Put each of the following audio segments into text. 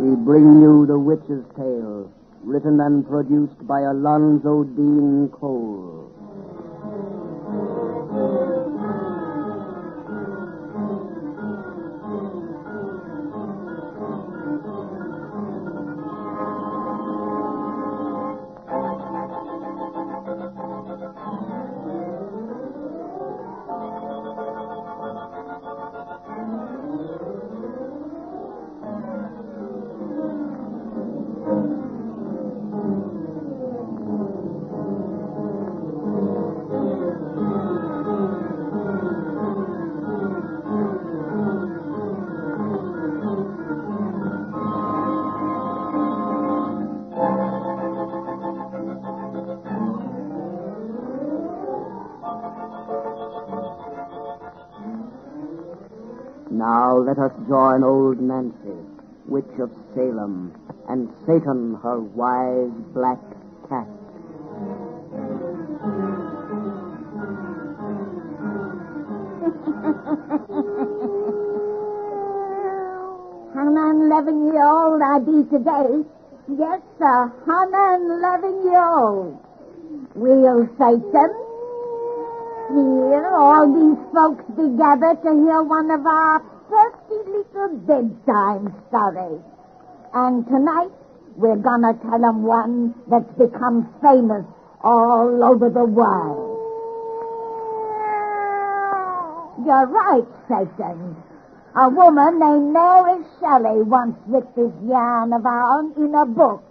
we bring you The Witch's Tale, written and produced by Alonzo Dean Cole. Now let us join old Nancy, witch of Salem, and Satan, her wise black cat. I'm 11-year-old I be today. Yes, sir, 111-year-old. We'll Satan. Here, all these folks be gathered to hear one of our pretty little bedtime stories. And tonight, we're gonna tell 'em one that's become famous all over the world. You're right, Satan. A woman named Mary Shelley once writ this yarn of ours in a book.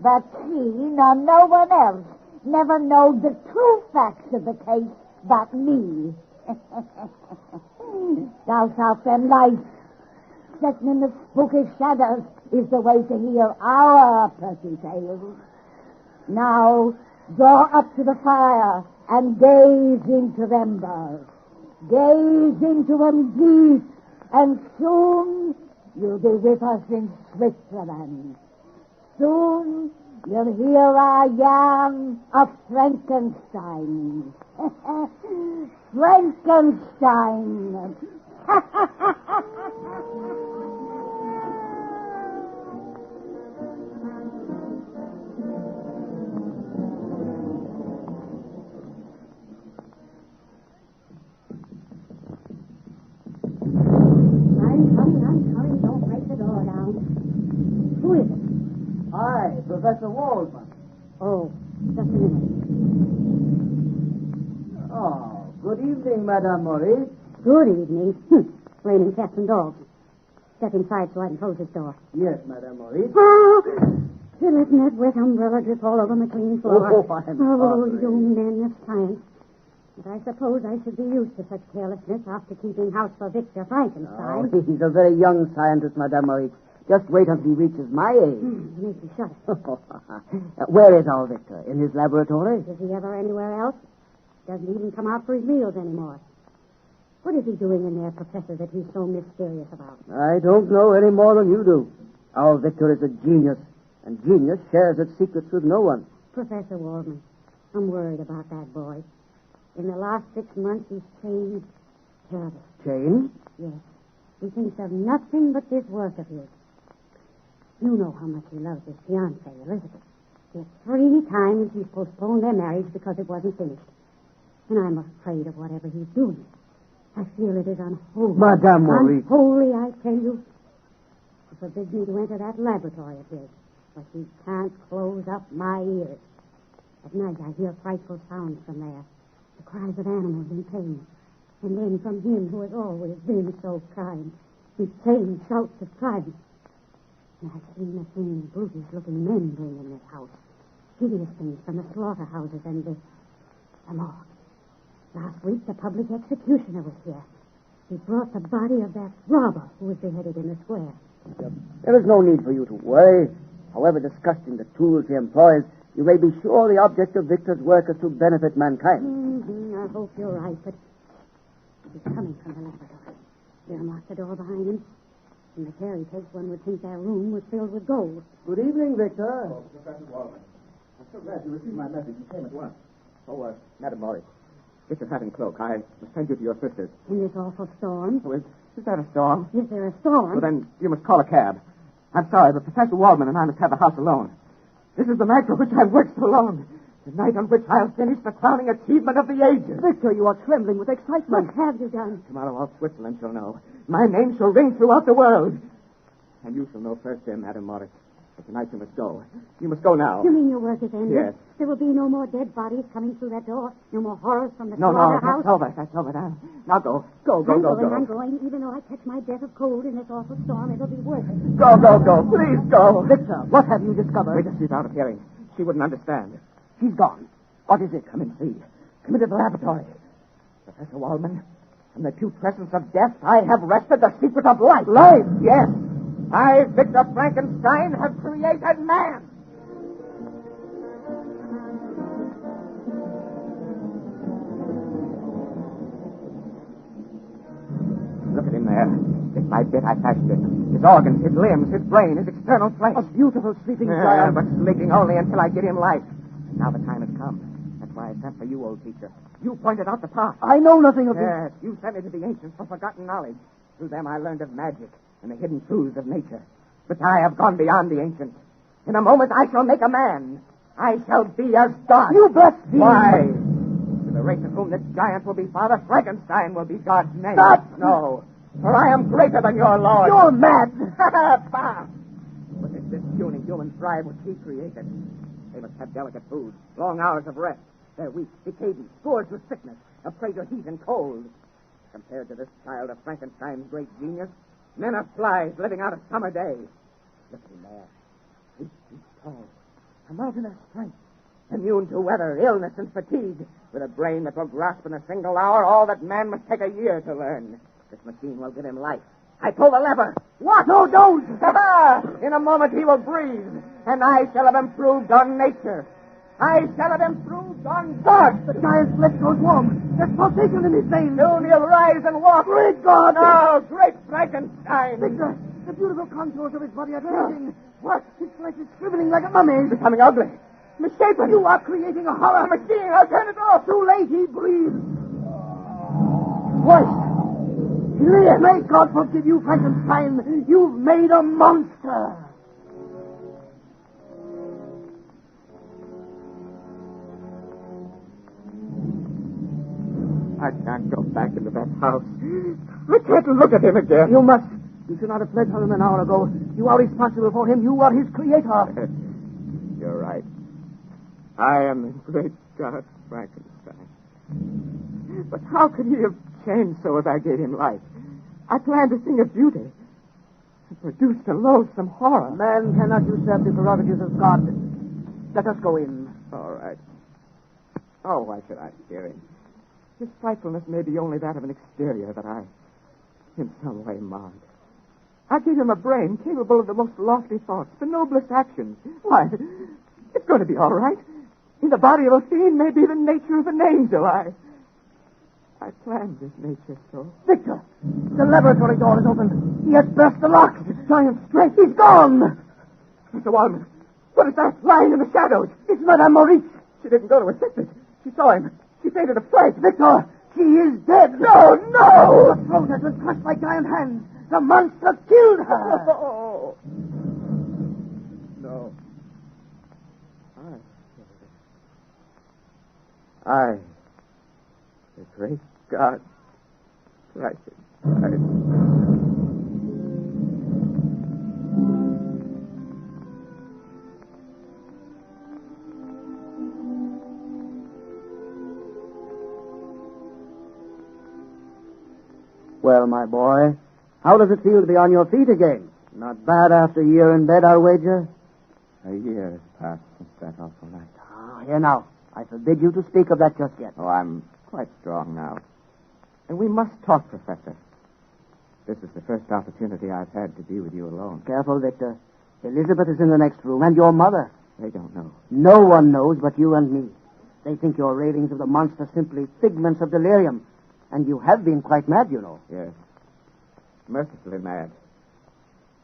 But she, nor no one else, never knowed the true facts of the case but me. Thou shalt spend life sitting in the spooky shadows is the way to hear our pretty tales. Now, draw up to the fire and gaze into them embers. Gaze into them deep, and soon you'll be with us in Switzerland. Soon you'll hear our yarn of Frankenstein. Frankenstein. I'm coming. Don't break the door down. Who is it? Hi, Professor Waldman. Oh, just a minute. Oh, good evening, Madame Maurice. Good evening. Raining cats and dogs. Step inside so I can close this door. Yes, Madame Maurice. Oh, you're letting that wet umbrella drip all over my clean floor. Oh, I'm sorry. You men of science. But I suppose I should be used to such carelessness after keeping house for Victor Frankenstein. Oh, he's a very young scientist, Madame Maurice. Just wait until he reaches my age. You make me shudder. Where is our Victor? In his laboratory? Is he ever anywhere else? Doesn't even come out for his meals anymore. What is he doing in there, Professor, that he's so mysterious about? I don't know any more than you do. Our Victor is a genius, and genius shares its secrets with no one. Professor Waldman, I'm worried about that boy. In the last 6 months, he's changed terribly. Changed? Yes. He thinks of nothing but this work of his. You know how much he loves his fiancée, Elizabeth. Yet 3 times he's postponed their marriage because it wasn't finished. And I'm afraid of whatever he's doing. I feel it is unholy. Madame Maurice. Unholy, I tell you. He forbids me to enter that laboratory of his. But he can't close up my ears. At night, I hear frightful sounds from there. The cries of animals in pain. And then from him who has always been so kind, insane shouts of triumph. And I've seen the things brutish-looking men bring in this house. Hideous things from the slaughterhouses and the morgue. Last week, the public executioner was here. He brought the body of that robber who was beheaded in the square. There is no need for you to worry. However disgusting the tools he employs, you may be sure the object of Victor's work is to benefit mankind. I hope you're right, but he's coming from the laboratory. They'll lock the door behind him. From the care he takes, one would think their room was filled with gold. Good evening, Victor. Oh, Professor Waldman. I'm so glad you received my message and came at once. Oh, Madam Maurice, get your hat and cloak. I must send you to your sisters. In this awful storm? Oh, is that a storm? Is there a storm? Well, then you must call a cab. I'm sorry, but Professor Waldman and I must have the house alone. This is the night for which I've worked so long. The night on which I'll finish the crowning achievement of the ages. Victor, you are trembling with excitement. What have you done? Tomorrow all Switzerland shall know. My name shall ring throughout the world. And you shall know first, dear Madame Morris. But tonight you must go. You must go now. You mean your work is ended? Yes. There will be no more dead bodies coming through that door. No more horrors from the No, slaughterhouse. that's over. Now go. Go. I'm going. Even though I catch my death of cold in this awful storm, it'll be worth it. Go. Please go. Victor, what have you discovered? Wait till she's out of hearing. She wouldn't understand. She's gone. What is it? Come and see. Come into the laboratory. Professor Waldman, from the acute presence of death, I have wrested the secret of life. Life? Yes. I, Victor Frankenstein, have created man. Look at him there. Bit by bit, I fashioned him. His organs, his limbs, his brain, his external flesh. A beautiful sleeping Yeah, giant. but sleeping only until I give him life. Now the time has come. That's why I sent for you, old teacher. You pointed out the path. I know nothing of this. Yes, you sent me to the ancients for forgotten knowledge. Through them I learned of magic and the hidden truths of nature. But I have gone beyond the ancients. In a moment I shall make a man. I shall be as God. You blaspheme. Why? To the race of whom this giant will be father, Frankenstein will be God's name. Stop! No, for I am greater than your Lord. You're mad. Bah! But it's this puny human tribe which he created. They must have delicate food, long hours of rest. They're weak, decayed, scourged with sickness, a prey to heat and cold. Compared to this child of Frankenstein's great genius, men are flies living out a summer day. Look at him there. 8 feet tall, a mountain of strength, immune to weather, illness, and fatigue, with a brain that will grasp in a single hour all that man must take a year to learn. This machine will give him life. I pull the lever. What? No, don't! In a moment he will breathe, and I shall have improved on nature. I shall have improved on God. The giant's flesh grows warm. There's pulsation in his veins. Soon he'll rise and walk. Great God! No, great Frankenstein. Victor, the beautiful contours of his body are changing. What? His flesh is shriveling like a mummy. Becoming ugly. Misshapen. You are creating a horror. A machine. I'll turn it off. Too late, he breathes. Voice. He lives. May God forgive you, Frankenstein. You've made a monster. I can't go back into that house. I can't look at him again. You must. You should not have fled from him an hour ago. You are responsible for him. You are his creator. You're right. I am the great God Frankenstein. But how could he have changed so as I gave him life? I planned a thing of beauty. And produced a loathsome horror. Man cannot usurp the prerogatives of God. Let us go in. All right. Oh, why should I fear him? His frightfulness may be only that of an exterior that I, in some way, marred. I gave him a brain capable of the most lofty thoughts, the noblest actions. Why, it's going to be all right. In the body of a fiend may be the nature of an angel. I planned this nature so. Victor, the laboratory door is open. He has burst the lock. His giant strength. He's gone. Mr. Waldman, what is that lying in the shadows? It's Madame Maurice. She didn't go to assist it. She saw him. She fainted of fright. Victor, she is dead. No! Her throat has been crushed by giant hands. The monster killed her. Oh. No. I, the great God, Frankenstein. Well, my boy, how does it feel to be on your feet again? Not bad after a year in bed, I'll wager. A year has passed since that awful night. Ah, here now. I forbid you to speak of that just yet. Oh, I'm quite strong now. And we must talk, Professor. This is the first opportunity I've had to be with you alone. Careful, Victor. Elizabeth is in the next room, and your mother. They don't know. No one knows but you and me. They think your ravings of the monster simply figments of delirium. And you have been quite mad, you know. Yes. Mercifully mad.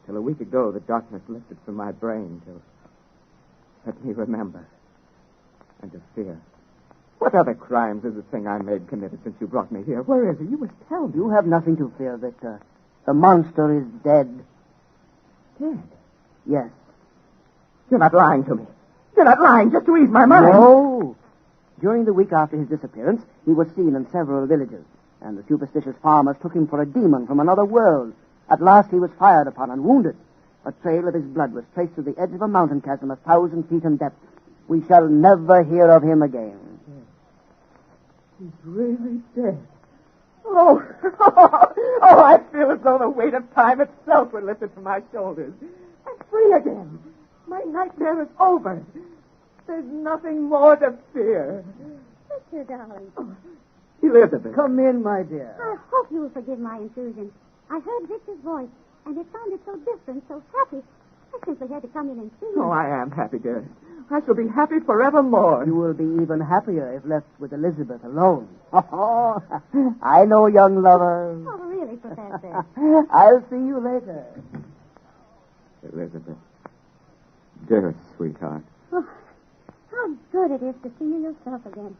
Till a week ago, the darkness lifted from my brain to let me remember. And to fear. What other crimes is the thing I made committed since you brought me here? Where is he? You must tell me. You have nothing to fear, Victor. The monster is dead. Dead? Yes. You're not lying to me. You're not lying just to ease my mind. No. During the week after his disappearance, he was seen in several villages, and the superstitious farmers took him for a demon from another world. At last he was fired upon and wounded. A trail of his blood was traced to the edge of a mountain chasm 1,000 feet in depth. We shall never hear of him again. He's really dead. Oh, I feel as though the weight of time itself were lifted from my shoulders. I'm free again. My nightmare is over. There's nothing more to fear. Victor, darling. Oh, Elizabeth. Come in, my dear. I hope you will forgive my intrusion. I heard Victor's voice, and it sounded so different, so happy. I simply had to come in and see you. Oh, I am happy, dear. I shall be happy forevermore. You will be even happier if left with Elizabeth alone. Oh, I know, young lover. Oh, really, Professor? I'll see you later. Elizabeth. Dearest sweetheart. Oh, how good it is to see you yourself again.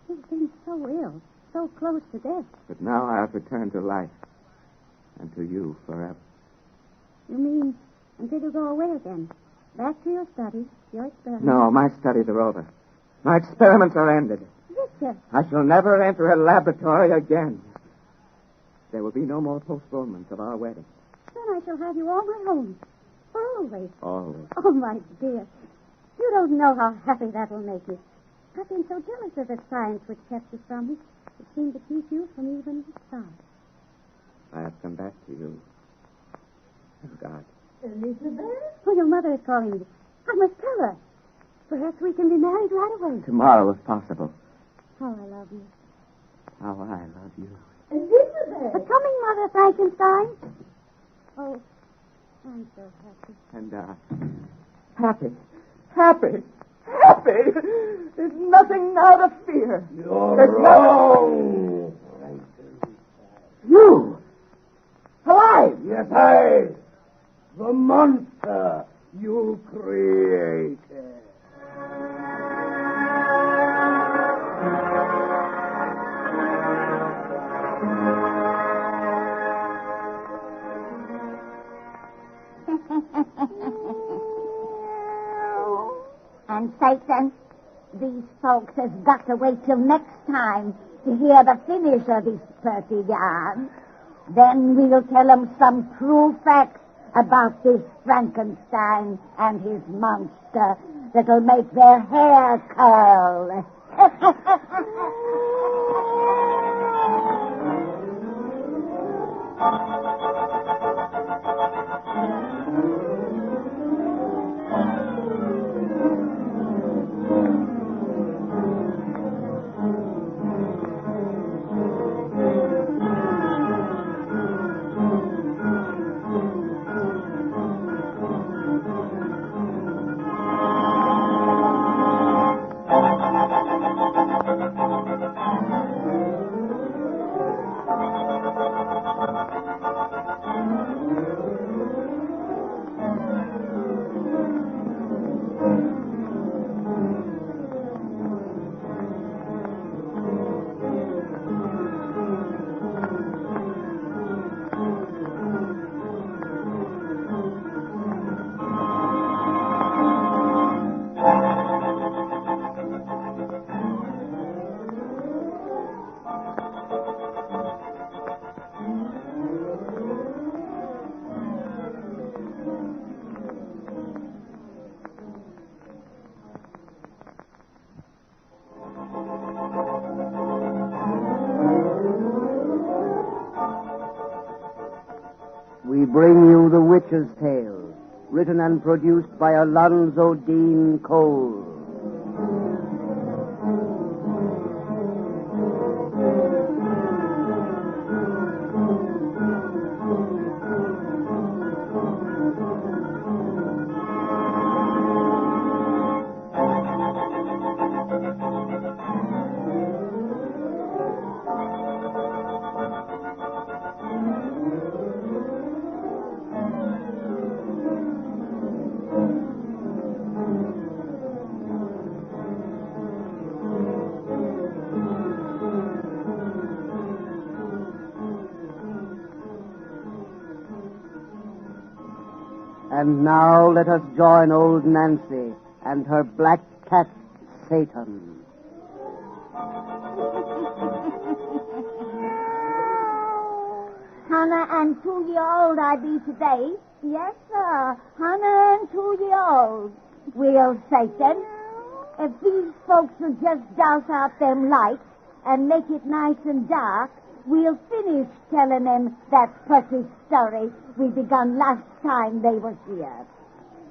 You've been so ill, so close to death. But now I have returned to life. And to you forever. You mean until you go away again? Back to your studies, your experiments? No, my studies are over. My experiments are ended. Victor. I shall never enter a laboratory again. There will be no more postponements of our wedding. Then I shall have you all my own. For always. Always. Oh, my dear. You don't know how happy that will make me. I've been so jealous of the science which kept you from me. It seemed to keep you from even the stars. I have come back to you. Oh, God. Elizabeth? Oh, your mother is calling you. I must tell her. Perhaps we can be married right away. Tomorrow, if possible. Oh, I love you. How I love you. Elizabeth! A coming, Mother Frankenstein. Oh, I'm so happy. And, happy. Happy. Happy. There's nothing now to fear. You're wrong, Frankenstein. You! Alive! Yes, I. The monster you created. And Satan, these folks has got to wait till next time to hear the finish of this pretty yarn. Then we'll tell them some true facts about this Frankenstein and his monster that'll make their hair curl. We bring you The Witch's Tale, written and produced by Alonzo Dean Cole. And now let us join old Nancy and her black cat, Satan. Hannah and 2-year-old I be today. Yes, sir. Hannah and 2-year-old. Well, Satan, if these folks will just douse out them lights and make it nice and dark, we'll finish telling them that pretty story we begun last time they was here.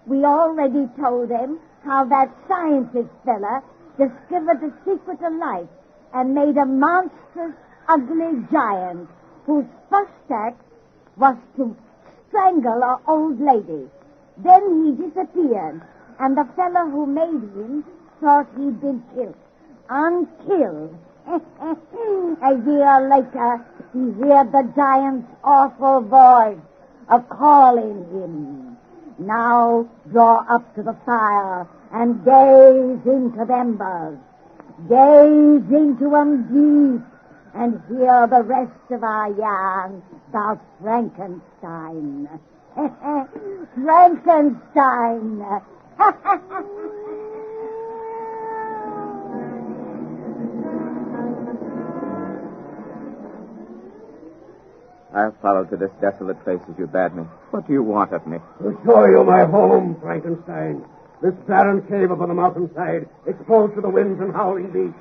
We already told them how that scientist fella discovered the secret of life and made a monstrous, ugly giant whose first act was to strangle an old lady. Then he disappeared, and the fellow who made him thought he'd been killed. Unkilled. A year later, he heard the giant's awful voice a-calling him. Now draw up to the fire and gaze into them embers. Gaze into 'em deep and hear the rest of our yarn about Frankenstein. Frankenstein! I followed to this desolate place as you bade me. What do you want of me? To show you my home, Frankenstein. This barren cave up on the mountainside, exposed to the winds and howling beasts.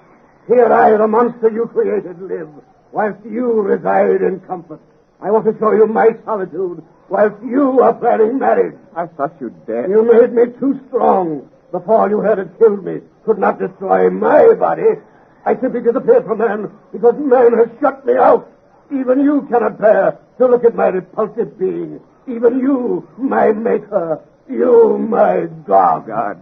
Here I, the monster you created, live, whilst you reside in comfort. I want to show you my solitude, whilst you are planning marriage. I thought you dead. You made me too strong. The fall you had had killed me could not destroy my body. I simply disappeared from man because man has shut me out. Even you cannot bear to look at my repulsive being. Even you, my maker. You, my God. God.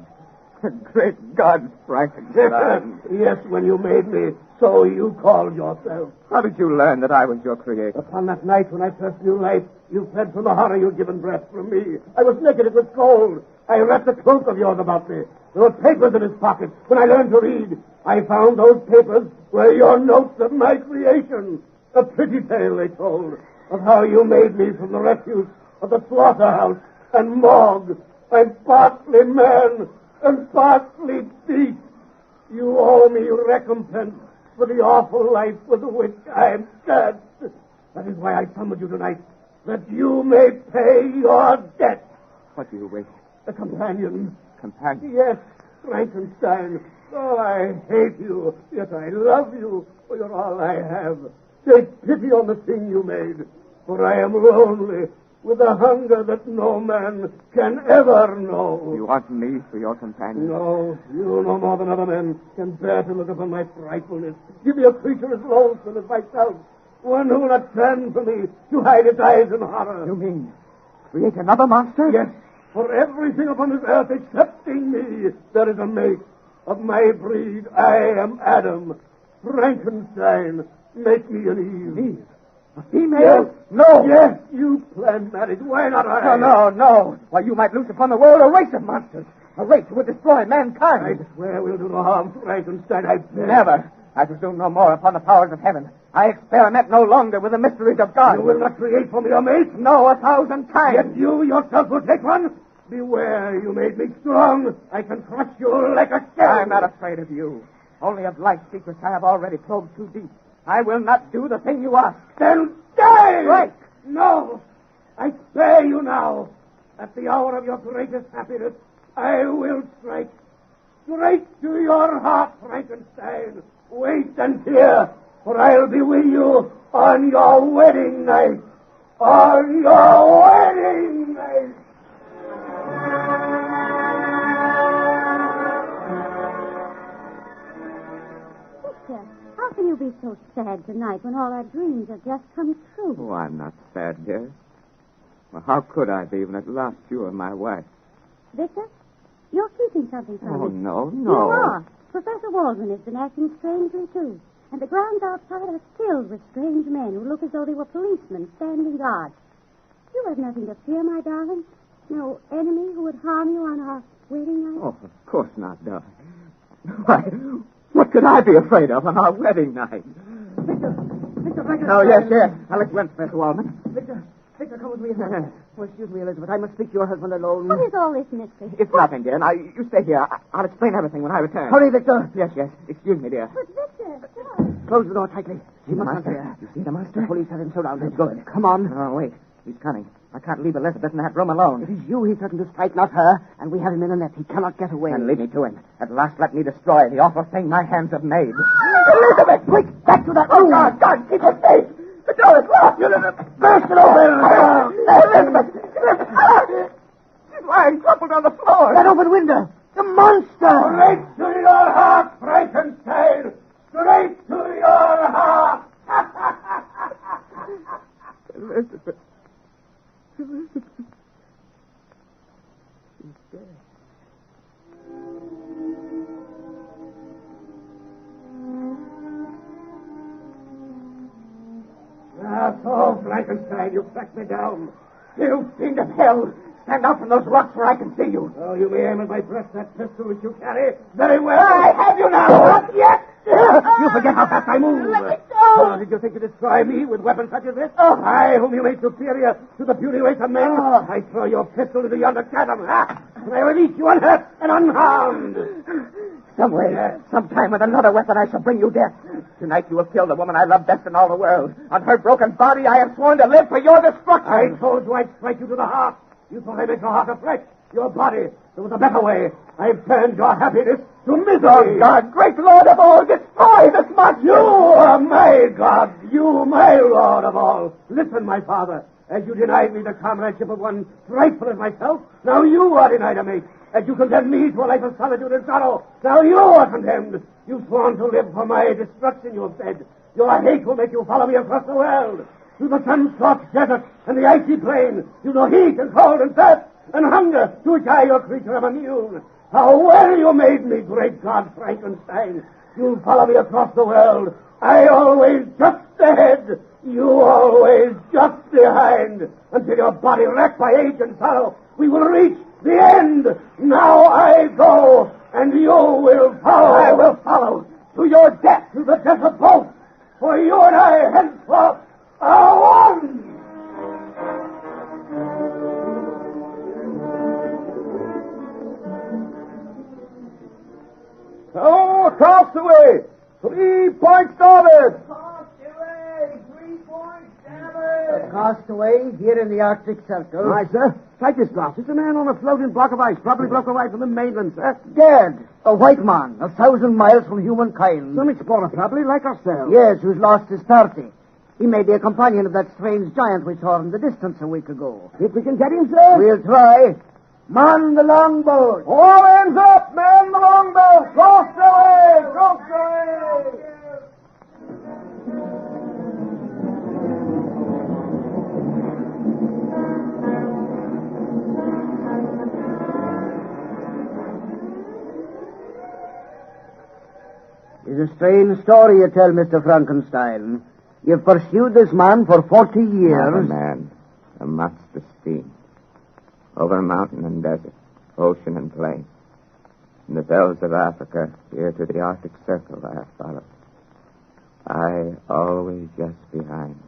Great God, Frankenstein. Yes, when you made me, so you called yourself. How did you learn that I was your creator? Upon that night when I first knew life, you fled from the horror you'd given breath from me. I was naked, it was cold. I wrapped a cloak of yours about me. There were papers in his pocket. When I learned to read, I found those papers were your notes of my creation. A pretty tale they told of how you made me from the refuse of the slaughterhouse and morgue. I'm partly man and partly beast. You owe me recompense for the awful life with which I am cursed. That is why I summoned you tonight, that you may pay your debt. What do you wish? A companion. Companion? Yes, Frankenstein. Oh, I hate you, yet I love you, for you're all I have. Take pity on the thing you made, for I am lonely, with a hunger that no man can ever know. You want me for your companion? No, you no more than other men can bear to look upon my frightfulness. Give me a creature as loathsome as myself, one who will not turn from me to hide its eyes in horror. You mean create another monster? Yes, for everything upon this earth excepting me, there is a mate. Of my breed, I am Adam. Frankenstein, make me an Eve. Eve? A female? Yes. No. Yes, you planned marriage. Why not I? No. Why, you might loose upon the world a race of monsters. A race who would destroy mankind. I swear we'll do no harm, Frankenstein. I swear. Never. I presume no more upon the powers of heaven. I experiment no longer with the mysteries of God. You will not create for me a mate? No, 1,000 times. Yet you yourself will take one? Beware, you made me strong. I can crush you like a shell. I'm not afraid of you. Only of life's secrets I have already probed too deep. I will not do the thing you ask. Then die! Strike! No! I spare you now. At the hour of your greatest happiness, I will strike. Straight to your heart, Frankenstein. Wait and hear, for I'll be with you on your wedding night. On your wedding night. How can you be so sad tonight when all our dreams have just come true? Oh, I'm not sad, dear. Well, how could I be when at last you are my wife? Victor, you're keeping something from Oh, me. no. You are. Professor Waldron has been acting strangely, too. And the grounds outside are filled with strange men who look as though they were policemen standing guard. You have nothing to fear, my darling. No enemy who would harm you on our wedding night? Oh, of course not, darling. Why, what could I be afraid of on our wedding night? Victor Frankenstein. Oh, yes. I'll explain, Professor Waldman. Victor, Victor, come with me. Oh, excuse me, Elizabeth. I must speak to your husband alone. What is all this mystery? It's nothing, dear. Now, you stay here. I'll explain everything when I return. Hurry, Victor. Yes. Excuse me, dear. But Victor, stop. Close the door tightly. See He the must not monster? hear. You see the monster? The police have him surrounded. Good. Come on. Oh, wait. He's coming. I can't leave Elizabeth in that room alone. It is you he threatened to strike, not her. And we have him in a net. He cannot get away. And leave me to him. At last, let me destroy the awful thing my hands have made. Elizabeth! Quick, back to that room. Oh, God, keep her safe! The door is locked! Burst it open. Elizabeth! She's lying crumpled on the floor. That open window. The monster. Straight to your heart, Frankenstein! Straight to your heart! Elizabeth. So, Frankenstein, you tracked me down. You fiend of hell! Stand out from those rocks where I can see you. Oh, you may aim at my breast that pistol which you carry. Very well. I have you now. Not yet. You forget how fast I move. Let me go. Oh, did you think to destroy me with weapons such as this? I, whom you made superior to the puny race of men. I throw your pistol into yonder chasm. And I release you unhurt and unharmed. Some way, sometime with another weapon, I shall bring you death. Tonight you will kill the woman I love best in all the world. On her broken body, I have sworn to live for your destruction. I told you I'd strike you to the heart. You thought I meant your heart of flesh, your body. There was a better way. I've turned your happiness to misery. Oh, God, great Lord of all, destroy this monster. You are my God. You, my Lord of all. Listen, my father. As you denied me the comradeship of one frightful as myself, now you are denied a mate. As you condemned me to a life of solitude and sorrow, now you are condemned. You've sworn to live for my destruction, you have said. Your hate will make you follow me across the world. Through the sun-scorched desert and the icy plain, you know heat and cold and thirst and hunger, to which I, your creature, am immune. How well you made me, great God Frankenstein. You'll follow me across the world. I always just ahead, you always just behind, until your body racked by age and sorrow, we will reach the end. Now I go, and you will follow. I will follow to your death. To the death of both, for you and I henceforth are one. Oh, across the way. 3 points starboard. Castaway here in the Arctic Circle. Aye, sir. Sight this glass. It's a man on a floating block of ice, probably broke away from the mainland, sir. Dead. A white man, 1,000 miles from humankind. Some explorer, probably, like ourselves. Yes, who's lost his party. He may be a companion of that strange giant we saw in the distance a week ago. If we can get him, sir. We'll try. Man the longboat. All hands up, man the longboat. Coast away, coast away. It's a strange story you tell, Mr. Frankenstein. You've pursued this man for 40 years. Not a man, a monster steam. Over mountain and desert, ocean and plain. From the bells of Africa here to the Arctic Circle I have followed. I always just behind.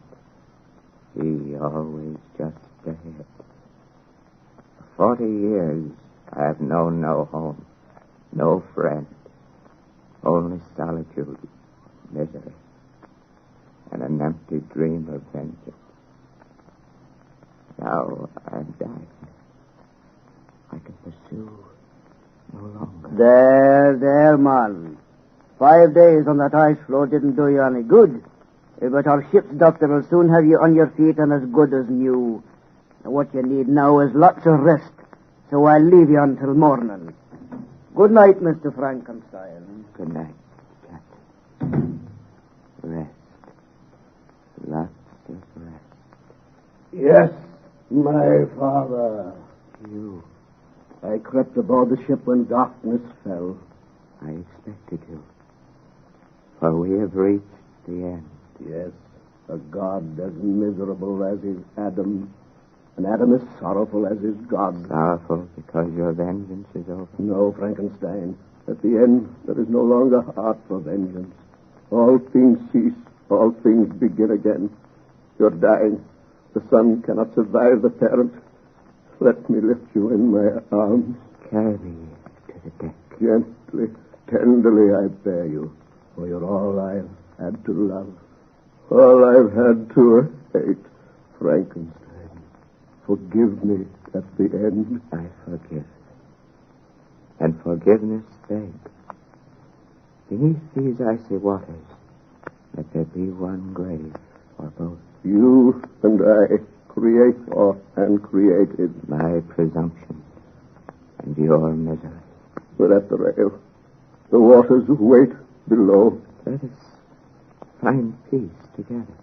He always just ahead. For 40 years I have known no home, no friend. Only solitude, misery, and an empty dream of vengeance. Now I'm dying. I can pursue no longer. There, man. 5 days on that ice floe didn't do you any good. But our ship's doctor will soon have you on your feet and as good as new. What you need now is lots of rest, so I'll leave you until morning. Good night, Mr. Frankenstein. Good night, Captain. Rest. Lots of rest. Yes, my father. You. I crept aboard the ship when darkness fell. I expected you. For we have reached the end. Yes, a God as miserable as is Adam, and Adam is sorrowful as is God. Sorrowful because your vengeance is over. No, Frankenstein. At the end, there is no longer heart for vengeance. All things cease. All things begin again. You're dying. The son cannot survive the parent. Let me lift you in my arms. Carry me to the deck. Gently, tenderly I bear you, for you're all I've had to love. All I've had to hate. Frankenstein, forgive me at the end. I forgive. And forgiveness beg. Beneath these icy waters, let there be one grave for both. You and I, creator and created. My presumption and your misery. We're at the rail. The waters wait below. Let us find peace together.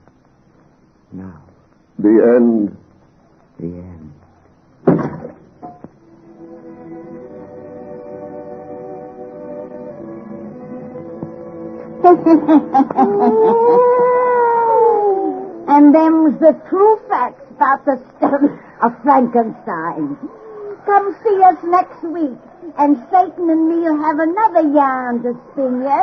Now. The end. The end. And them's the true facts about the story of Frankenstein. Come see us next week, and Satan and me'll have another yarn to spin you.